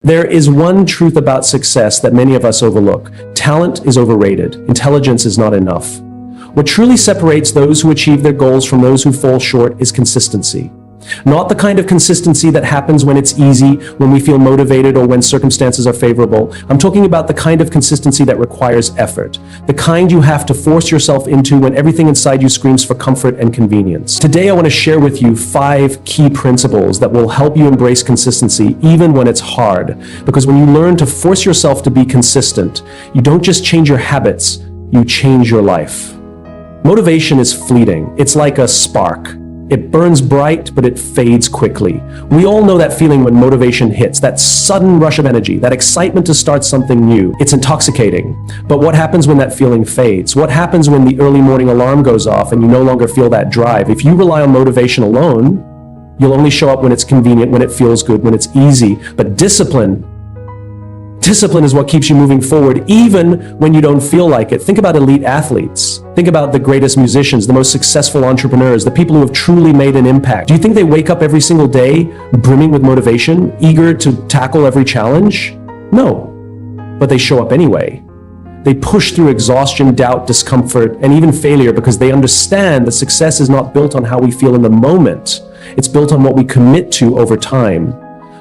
There is one truth about success that many of us overlook. Talent is overrated. Intelligence is not enough. What truly separates those who achieve their goals from those who fall short is consistency. Not the kind of consistency that happens when it's easy, when we feel motivated, or when circumstances are favorable. I'm talking about the kind of consistency that requires effort. The kind you have to force yourself into when everything inside you screams for comfort and convenience. Today, I want to share with you 5 key principles that will help you embrace consistency even when it's hard. Because when you learn to force yourself to be consistent, you don't just change your habits, you change your life. Motivation is fleeting. It's like a spark. It burns bright, but it fades quickly. We all know that feeling when motivation hits, that sudden rush of energy, that excitement to start something new. It's intoxicating. But what happens when that feeling fades? What happens when the early morning alarm goes off and you no longer feel that drive? If you rely on motivation alone, you'll only show up when it's convenient, when it feels good, when it's easy. But discipline is what keeps you moving forward, even when you don't feel like it. Think about elite athletes. Think about the greatest musicians, the most successful entrepreneurs, the people who have truly made an impact. Do you think they wake up every single day brimming with motivation, eager to tackle every challenge? No, but they show up anyway. They push through exhaustion, doubt, discomfort, and even failure because they understand that success is not built on how we feel in the moment. It's built on what we commit to over time.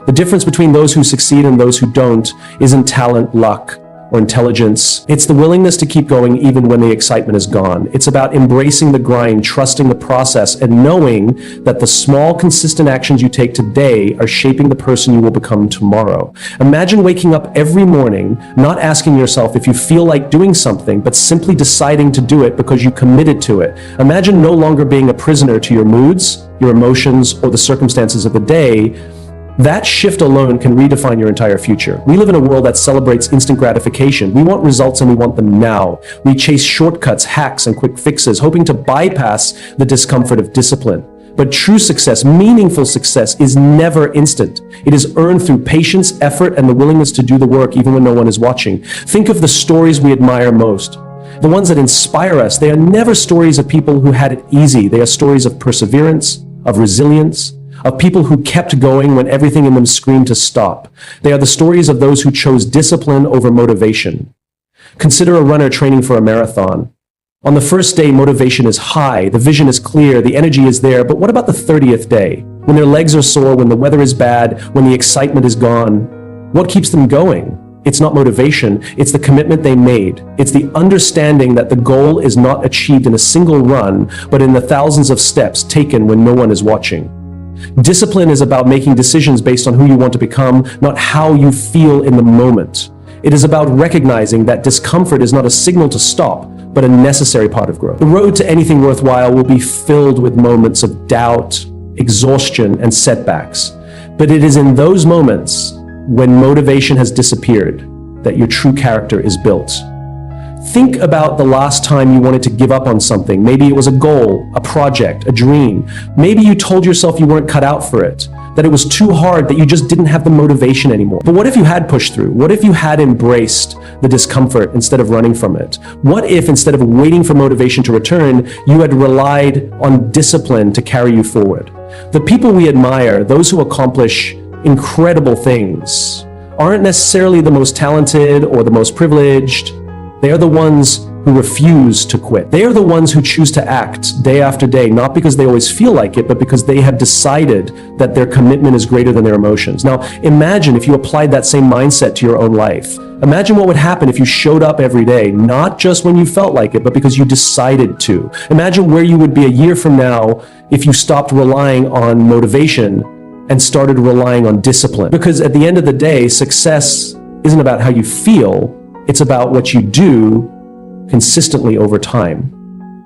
The difference between those who succeed and those who don't isn't talent, luck, or intelligence. It's the willingness to keep going even when the excitement is gone. It's about embracing the grind, trusting the process, and knowing that the small, consistent actions you take today are shaping the person you will become tomorrow. Imagine waking up every morning, not asking yourself if you feel like doing something, but simply deciding to do it because you committed to it. Imagine no longer being a prisoner to your moods, your emotions, or the circumstances of the day. That shift alone can redefine your entire future. We live in a world that celebrates instant gratification. We want results and we want them now. We chase shortcuts, hacks, and quick fixes, hoping to bypass the discomfort of discipline. But true success, meaningful success, is never instant. It is earned through patience, effort, and the willingness to do the work even when no one is watching. Think of the stories we admire most. The ones that inspire us. They are never stories of people who had it easy. They are stories of perseverance, of resilience, of people who kept going when everything in them screamed to stop. They are the stories of those who chose discipline over motivation. Consider a runner training for a marathon. On the first day, motivation is high, the vision is clear, the energy is there, but what about the 30th day? When their legs are sore, when the weather is bad, when the excitement is gone? What keeps them going? It's not motivation, it's the commitment they made. It's the understanding that the goal is not achieved in a single run, but in the thousands of steps taken when no one is watching. Discipline is about making decisions based on who you want to become, not how you feel in the moment. It is about recognizing that discomfort is not a signal to stop, but a necessary part of growth. The road to anything worthwhile will be filled with moments of doubt, exhaustion, and setbacks. But it is in those moments, when motivation has disappeared, that your true character is built. Think about the last time you wanted to give up on something. Maybe it was a goal, a project, a dream. Maybe you told yourself you weren't cut out for it, that it was too hard, that you just didn't have the motivation anymore. But what if you had pushed through? What if you had embraced the discomfort instead of running from it? What if, instead of waiting for motivation to return, you had relied on discipline to carry you forward? The people we admire, those who accomplish incredible things, aren't necessarily the most talented or the most privileged. They are the ones who refuse to quit. They are the ones who choose to act day after day, not because they always feel like it, but because they have decided that their commitment is greater than their emotions. Now, imagine if you applied that same mindset to your own life. Imagine what would happen if you showed up every day, not just when you felt like it, but because you decided to. Imagine where you would be a year from now if you stopped relying on motivation and started relying on discipline. Because at the end of the day, success isn't about how you feel, it's about what you do consistently over time.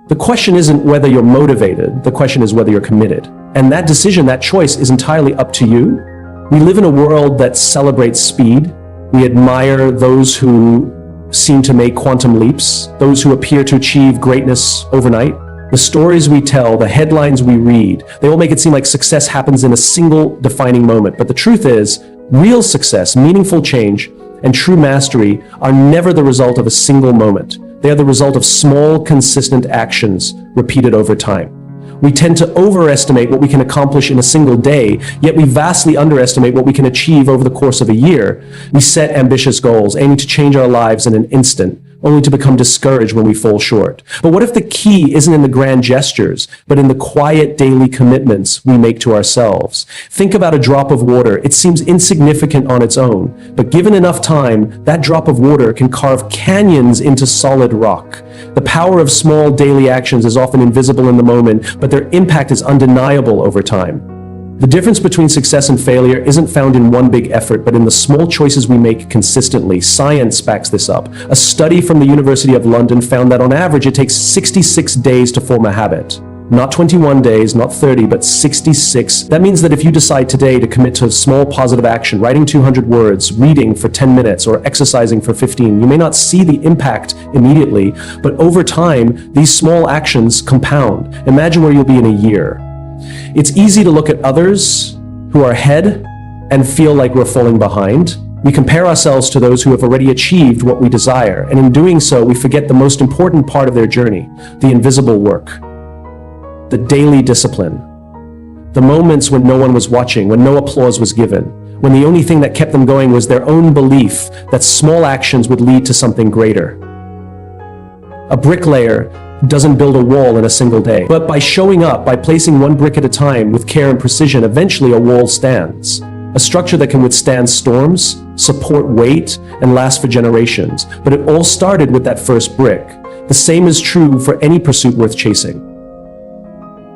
The question isn't whether you're motivated, the question is whether you're committed. And that decision, that choice, is entirely up to you. We live in a world that celebrates speed. We admire those who seem to make quantum leaps, those who appear to achieve greatness overnight. The stories we tell, the headlines we read, they all make it seem like success happens in a single defining moment. But the truth is, real success, meaningful change, and true mastery are never the result of a single moment. They are the result of small, consistent actions repeated over time. We tend to overestimate what we can accomplish in a single day, yet we vastly underestimate what we can achieve over the course of a year. We set ambitious goals, aiming to change our lives in an instant, only to become discouraged when we fall short. But what if the key isn't in the grand gestures, but in the quiet daily commitments we make to ourselves? Think about a drop of water. It seems insignificant on its own, but given enough time, that drop of water can carve canyons into solid rock. The power of small daily actions is often invisible in the moment, but their impact is undeniable over time. The difference between success and failure isn't found in one big effort, but in the small choices we make consistently. Science backs this up. A study from the University of London found that on average it takes 66 days to form a habit. Not 21 days, not 30, but 66. That means that if you decide today to commit to a small positive action, writing 200 words, reading for 10 minutes, or exercising for 15, you may not see the impact immediately, but over time, these small actions compound. Imagine where you'll be in a year. It's easy to look at others who are ahead and feel like we're falling behind. We compare ourselves to those who have already achieved what we desire, and in doing so, we forget the most important part of their journey, the invisible work, the daily discipline, the moments when no one was watching, when no applause was given, when the only thing that kept them going was their own belief that small actions would lead to something greater. A bricklayer doesn't build a wall in a single day, but by showing up, by placing one brick at a time with care and precision, eventually a wall stands. A structure that can withstand storms, support weight, and last for generations. But it all started with that first brick. The same is true for any pursuit worth chasing.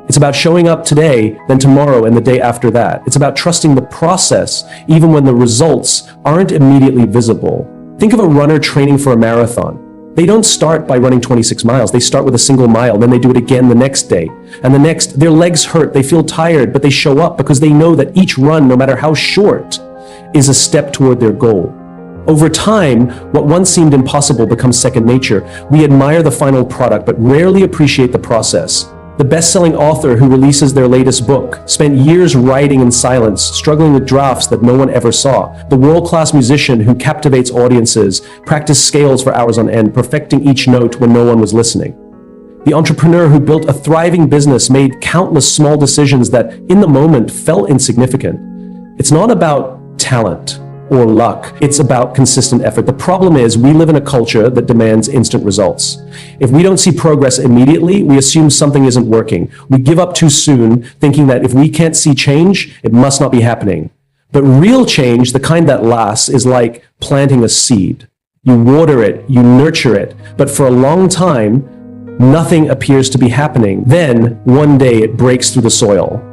It's about showing up today, then tomorrow, and the day after that. It's about trusting the process, even when the results aren't immediately visible. Think of a runner training for a marathon. They don't start by running 26 miles. They start with a single mile, then they do it again the next day. And the next, their legs hurt, they feel tired, but they show up because they know that each run, no matter how short, is a step toward their goal. Over time, what once seemed impossible becomes second nature. We admire the final product, but rarely appreciate the process. The best-selling author who releases their latest book spent years writing in silence, struggling with drafts that no one ever saw. The world-class musician who captivates audiences practiced scales for hours on end, perfecting each note when no one was listening. The entrepreneur who built a thriving business made countless small decisions that, in the moment, felt insignificant. It's not about talent or luck. It's about consistent effort. The problem is we live in a culture that demands instant results. If we don't see progress immediately, we assume something isn't working. We give up too soon, thinking that if we can't see change, it must not be happening. But real change, the kind that lasts, is like planting a seed. You water it, you nurture it, but for a long time, nothing appears to be happening. Then, one day, it breaks through the soil.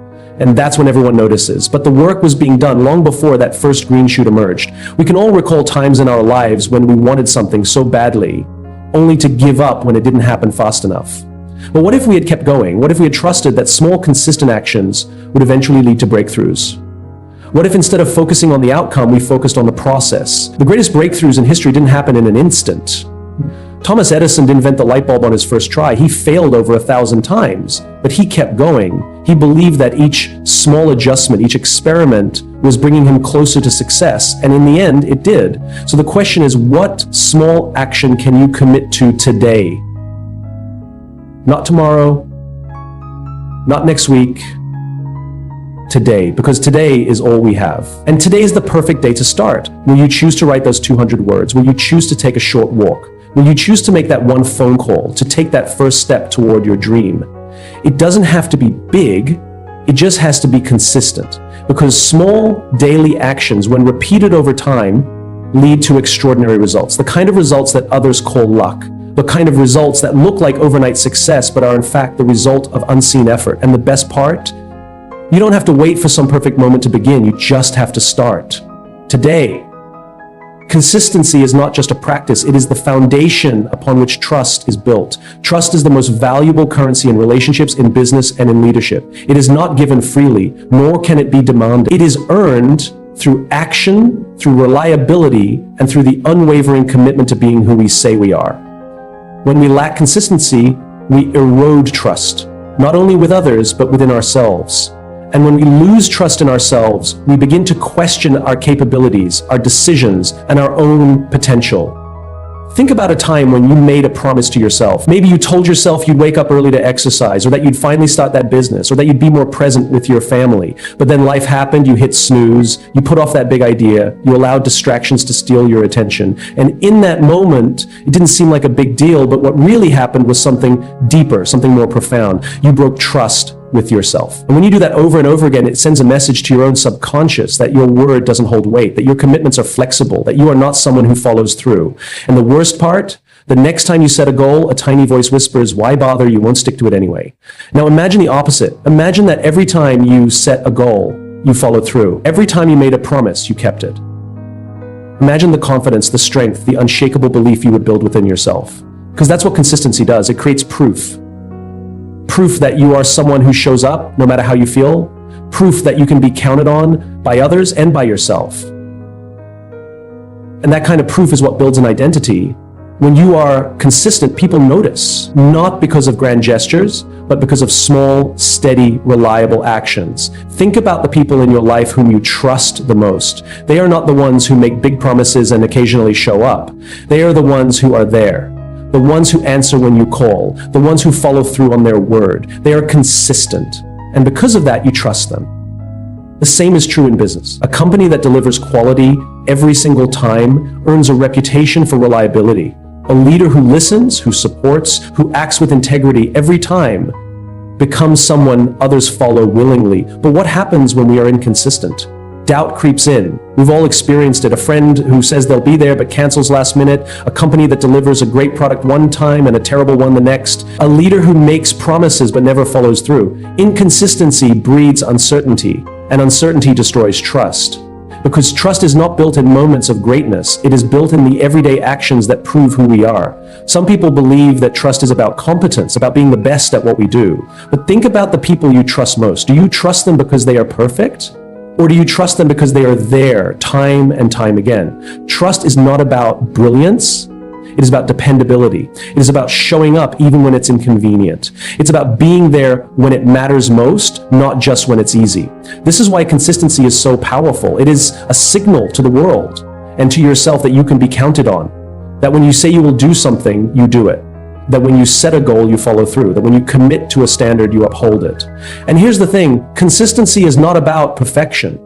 And that's when everyone notices. But the work was being done long before that first green shoot emerged. We can all recall times in our lives when we wanted something so badly, only to give up when it didn't happen fast enough. But what if we had kept going? What if we had trusted that small, consistent actions would eventually lead to breakthroughs? What if instead of focusing on the outcome, we focused on the process? The greatest breakthroughs in history didn't happen in an instant. Thomas Edison didn't invent the light bulb on his first try. He failed over 1,000 times, but he kept going. He believed that each small adjustment, each experiment was bringing him closer to success, and in the end, it did. So the question is, what small action can you commit to today? Not tomorrow, not next week, today, because today is all we have. And today is the perfect day to start. Will you choose to write those 200 words? Will you choose to take a short walk? Will you choose to make that one phone call, to take that first step toward your dream? It doesn't have to be big, it just has to be consistent. Because small daily actions, when repeated over time, lead to extraordinary results. The kind of results that others call luck. The kind of results that look like overnight success, but are in fact the result of unseen effort. And the best part? You don't have to wait for some perfect moment to begin, you just have to start. Today. Consistency is not just a practice, it is the foundation upon which trust is built. Trust is the most valuable currency in relationships, in business, and in leadership. It is not given freely, nor can it be demanded. It is earned through action, through reliability, and through the unwavering commitment to being who we say we are. When we lack consistency, we erode trust, not only with others, but within ourselves. And when we lose trust in ourselves, we begin to question our capabilities, our decisions, and our own potential. Think about a time when you made a promise to yourself. Maybe you told yourself you'd wake up early to exercise, or that you'd finally start that business, or that you'd be more present with your family. But then life happened, you hit snooze, you put off that big idea, you allowed distractions to steal your attention. And in that moment, it didn't seem like a big deal, but what really happened was something deeper, something more profound. You broke trust with yourself. And when you do that over and over again, it sends a message to your own subconscious that your word doesn't hold weight, that your commitments are flexible, that you are not someone who follows through. And the worst part, the next time you set a goal, a tiny voice whispers, "Why bother? You won't stick to it anyway." Now imagine the opposite. Imagine that every time you set a goal, you followed through. Every time you made a promise, you kept it. Imagine the confidence, the strength, the unshakable belief you would build within yourself. Because that's what consistency does. It creates proof. Proof that you are someone who shows up no matter how you feel. Proof that you can be counted on by others and by yourself. And that kind of proof is what builds an identity. When you are consistent, people notice, not because of grand gestures, but because of small, steady, reliable actions. Think about the people in your life whom you trust the most. They are not the ones who make big promises and occasionally show up. They are the ones who are there. The ones who answer when you call, the ones who follow through on their word. They are consistent. And because of that, you trust them. The same is true in business. A company that delivers quality every single time earns a reputation for reliability. A leader who listens, who supports, who acts with integrity every time becomes someone others follow willingly. But what happens when we are inconsistent? Doubt creeps in. We've all experienced it. A friend who says they'll be there but cancels last minute. A company that delivers a great product one time and a terrible one the next. A leader who makes promises but never follows through. Inconsistency breeds uncertainty, and uncertainty destroys trust. Because trust is not built in moments of greatness. It is built in the everyday actions that prove who we are. Some people believe that trust is about competence, about being the best at what we do. But think about the people you trust most. Do you trust them because they are perfect? Or do you trust them because they are there time and time again? Trust is not about brilliance. It is about dependability. It is about showing up even when it's inconvenient. It's about being there when it matters most, not just when it's easy. This is why consistency is so powerful. It is a signal to the world and to yourself that you can be counted on. That when you say you will do something, you do it. That when you set a goal, you follow through. That when you commit to a standard, you uphold it. And here's the thing, consistency is not about perfection.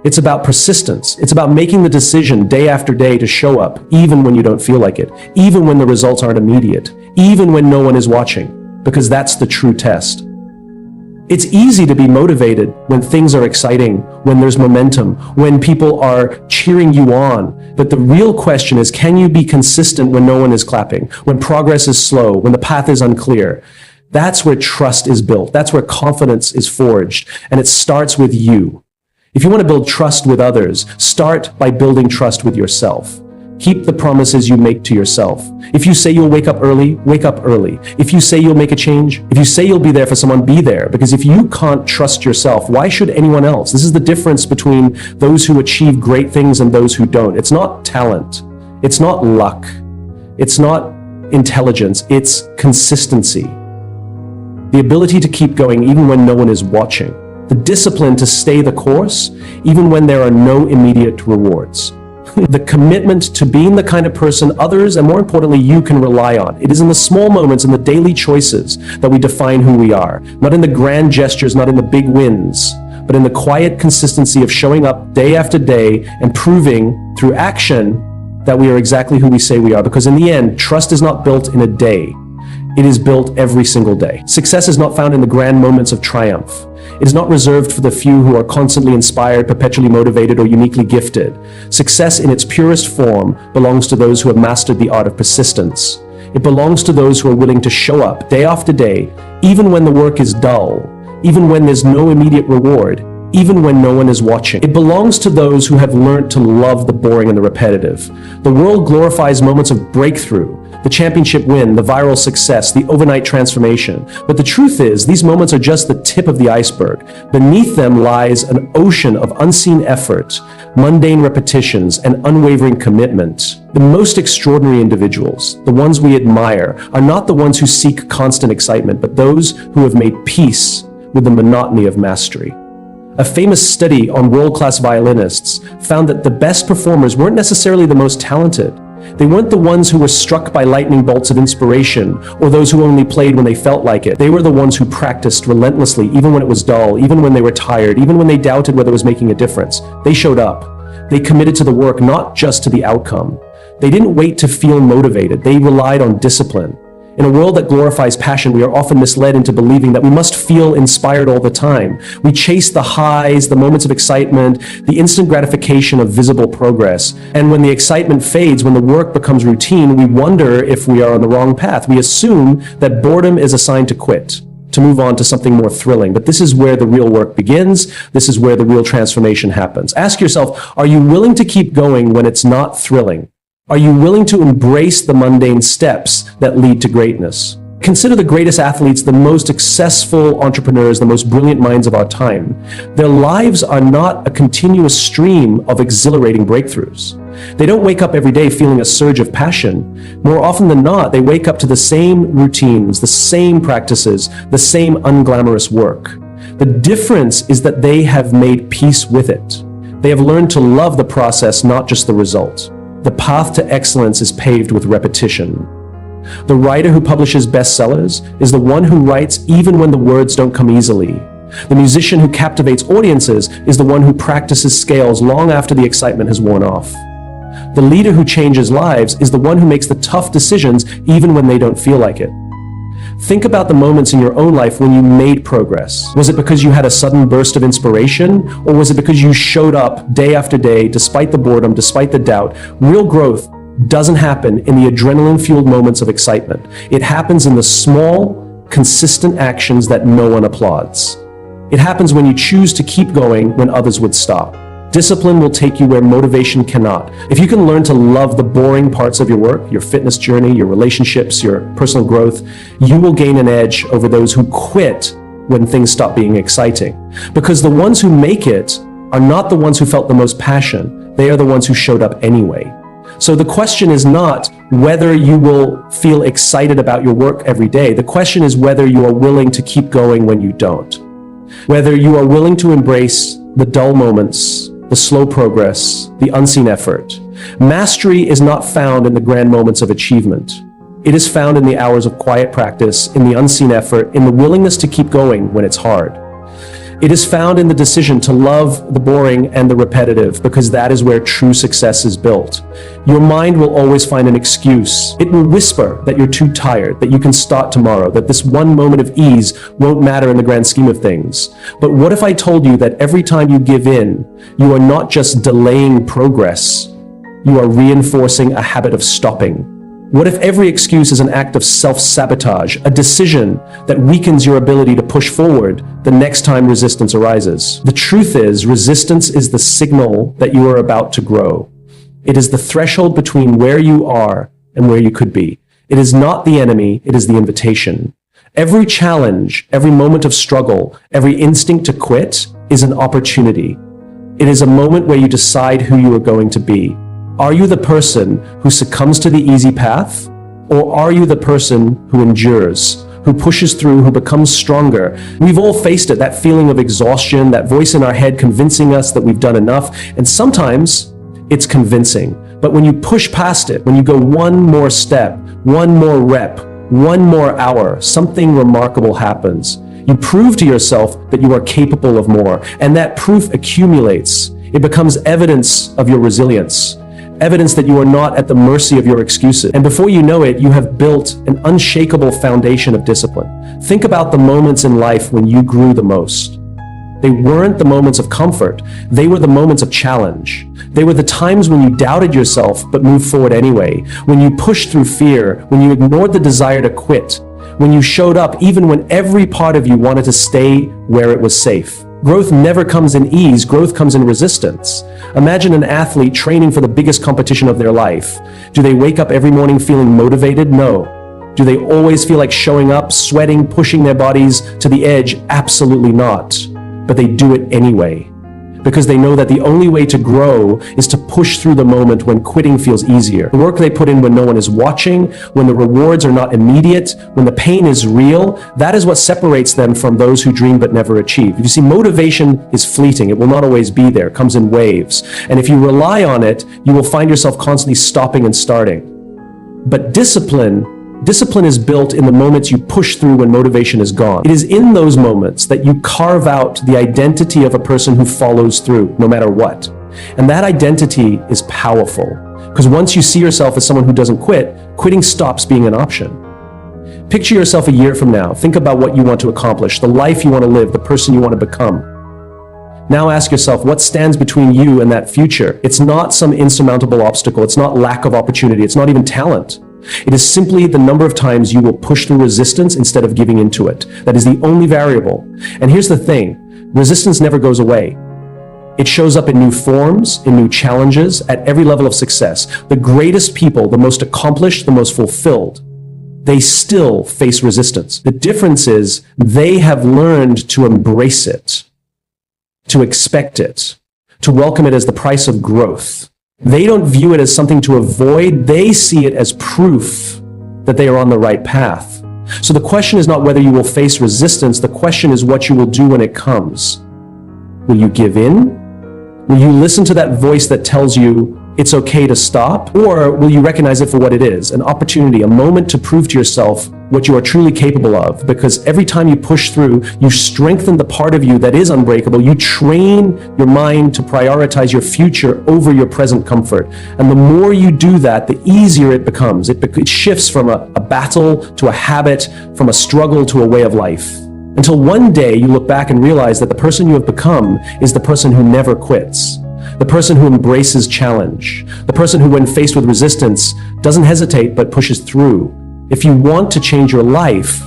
It's about persistence. It's about making the decision day after day to show up, even when you don't feel like it, even when the results aren't immediate, even when no one is watching, because that's the true test. It's easy to be motivated when things are exciting, when there's momentum, when people are cheering you on. But the real question is, can you be consistent when no one is clapping, when progress is slow, when the path is unclear? That's where trust is built. That's where confidence is forged. And it starts with you. If you want to build trust with others, start by building trust with yourself. Keep the promises you make to yourself. If you say you'll wake up early, wake up early. If you say you'll make a change, if you say you'll be there for someone, be there. Because if you can't trust yourself, why should anyone else? This is the difference between those who achieve great things and those who don't. It's not talent. It's not luck. It's not intelligence. It's consistency. The ability to keep going even when no one is watching. The discipline to stay the course even when there are no immediate rewards. The commitment to being the kind of person others, and more importantly, you can rely on. It is in the small moments, in the daily choices, that we define who we are. Not in the grand gestures, not in the big wins, but in the quiet consistency of showing up day after day and proving through action that we are exactly who we say we are. Because in the end, trust is not built in a day. It is built every single day. Success is not found in the grand moments of triumph. It is not reserved for the few who are constantly inspired, perpetually motivated, or uniquely gifted. Success in its purest form belongs to those who have mastered the art of persistence. It belongs to those who are willing to show up day after day, even when the work is dull, even when there's no immediate reward, even when no one is watching. It belongs to those who have learned to love the boring and the repetitive. The world glorifies moments of breakthrough, the championship win, the viral success, the overnight transformation. But the truth is, these moments are just the tip of the iceberg. Beneath them lies an ocean of unseen effort, mundane repetitions, and unwavering commitment. The most extraordinary individuals, the ones we admire, are not the ones who seek constant excitement, but those who have made peace with the monotony of mastery. A famous study on world-class violinists found that the best performers weren't necessarily the most talented. They weren't the ones who were struck by lightning bolts of inspiration, or those who only played when they felt like it. They were the ones who practiced relentlessly, even when it was dull, even when they were tired, even when they doubted whether it was making a difference. They showed up. They committed to the work, not just to the outcome. They didn't wait to feel motivated. They relied on discipline. In a world that glorifies passion, we are often misled into believing that we must feel inspired all the time. We chase the highs, the moments of excitement, the instant gratification of visible progress. And when the excitement fades, when the work becomes routine, we wonder if we are on the wrong path. We assume that boredom is a sign to quit, to move on to something more thrilling. But this is where the real work begins. This is where the real transformation happens. Ask yourself, are you willing to keep going when it's not thrilling? Are you willing to embrace the mundane steps that lead to greatness? Consider the greatest athletes, the most successful entrepreneurs, the most brilliant minds of our time. Their lives are not a continuous stream of exhilarating breakthroughs. They don't wake up every day feeling a surge of passion. More often than not, they wake up to the same routines, the same practices, the same unglamorous work. The difference is that they have made peace with it. They have learned to love the process, not just the result. The path to excellence is paved with repetition. The writer who publishes bestsellers is the one who writes even when the words don't come easily. The musician who captivates audiences is the one who practices scales long after the excitement has worn off. The leader who changes lives is the one who makes the tough decisions even when they don't feel like it. Think about the moments in your own life when you made progress. Was it because you had a sudden burst of inspiration, or was it because you showed up day after day, despite the boredom, despite the doubt? Real growth doesn't happen in the adrenaline-fueled moments of excitement. It happens in the small, consistent actions that no one applauds. It happens when you choose to keep going when others would stop. Discipline will take you where motivation cannot. If you can learn to love the boring parts of your work, your fitness journey, your relationships, your personal growth, you will gain an edge over those who quit when things stop being exciting. Because the ones who make it are not the ones who felt the most passion. They are the ones who showed up anyway. So the question is not whether you will feel excited about your work every day. The question is whether you are willing to keep going when you don't. Whether you are willing to embrace the dull moments, the slow progress, the unseen effort. Mastery is not found in the grand moments of achievement. It is found in the hours of quiet practice, in the unseen effort, in the willingness to keep going when it's hard. It is found in the decision to love the boring and the repetitive, because that is where true success is built. Your mind will always find an excuse. It will whisper that you're too tired, that you can start tomorrow, that this one moment of ease won't matter in the grand scheme of things. But what if I told you that every time you give in, you are not just delaying progress, you are reinforcing a habit of stopping? What if every excuse is an act of self-sabotage, a decision that weakens your ability to push forward the next time resistance arises? The truth is, resistance is the signal that you are about to grow. It is the threshold between where you are and where you could be. It is not the enemy, it is the invitation. Every challenge, every moment of struggle, every instinct to quit is an opportunity. It is a moment where you decide who you are going to be. Are you the person who succumbs to the easy path? Or are you the person who endures, who pushes through, who becomes stronger? We've all faced it, that feeling of exhaustion, that voice in our head convincing us that we've done enough. And sometimes it's convincing. But when you push past it, when you go one more step, one more rep, one more hour, something remarkable happens. You prove to yourself that you are capable of more. And that proof accumulates. It becomes evidence of your resilience. Evidence that you are not at the mercy of your excuses. And before you know it, you have built an unshakable foundation of discipline. Think about the moments in life when you grew the most. They weren't the moments of comfort. They were the moments of challenge. They were the times when you doubted yourself but moved forward anyway, when you pushed through fear, when you ignored the desire to quit, when you showed up even when every part of you wanted to stay where it was safe. Growth never comes in ease, growth comes in resistance. Imagine an athlete training for the biggest competition of their life. Do they wake up every morning feeling motivated? No. Do they always feel like showing up, sweating, pushing their bodies to the edge? Absolutely not. But they do it anyway. because they know that the only way to grow is to push through the moment when quitting feels easier. The work they put in when no one is watching, when the rewards are not immediate, when the pain is real, that is what separates them from those who dream but never achieve. You see, motivation is fleeting. It will not always be there. It comes in waves. And if you rely on it, you will find yourself constantly stopping and starting. But discipline is built in the moments you push through when motivation is gone. It is in those moments that you carve out the identity of a person who follows through, no matter what. And that identity is powerful, because once you see yourself as someone who doesn't quit, quitting stops being an option. Picture yourself a year from now. Think about what you want to accomplish, the life you want to live, the person you want to become. Now ask yourself, what stands between you and that future? It's not some insurmountable obstacle. It's not lack of opportunity. It's not even talent. It is simply the number of times you will push through resistance instead of giving into it. That is the only variable. And here's the thing, resistance never goes away. It shows up in new forms, in new challenges, at every level of success. The greatest people, the most accomplished, the most fulfilled, they still face resistance. The difference is they have learned to embrace it, to expect it, to welcome it as the price of growth. They don't view it as something to avoid. They see it as proof that they are on the right path. So the question is not whether you will face resistance. The question is what you will do when it comes. Will you give in? Will you listen to that voice that tells you it's okay to stop? Or will you recognize it for what it is, an opportunity, a moment to prove to yourself what you are truly capable of? Because every time you push through, you strengthen the part of you that is unbreakable. You train your mind to prioritize your future over your present comfort. And the more you do that, the easier it becomes. It shifts from a battle to a habit, from a struggle to a way of life. Until one day you look back and realize that the person you have become is the person who never quits. The person who embraces challenge. The person who, when faced with resistance, doesn't hesitate but pushes through. If you want to change your life,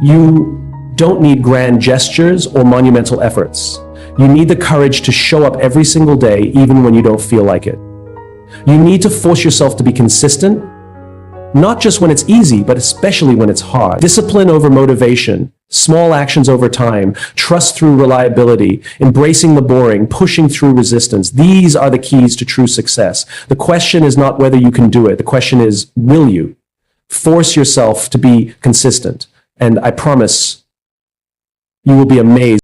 you don't need grand gestures or monumental efforts. You need the courage to show up every single day, even when you don't feel like it. You need to force yourself to be consistent, not just when it's easy, but especially when it's hard. Discipline over motivation, small actions over time, trust through reliability, embracing the boring, pushing through resistance. These are the keys to true success. The question is not whether you can do it. The question is, will you? Force yourself to be consistent. And I promise you will be amazed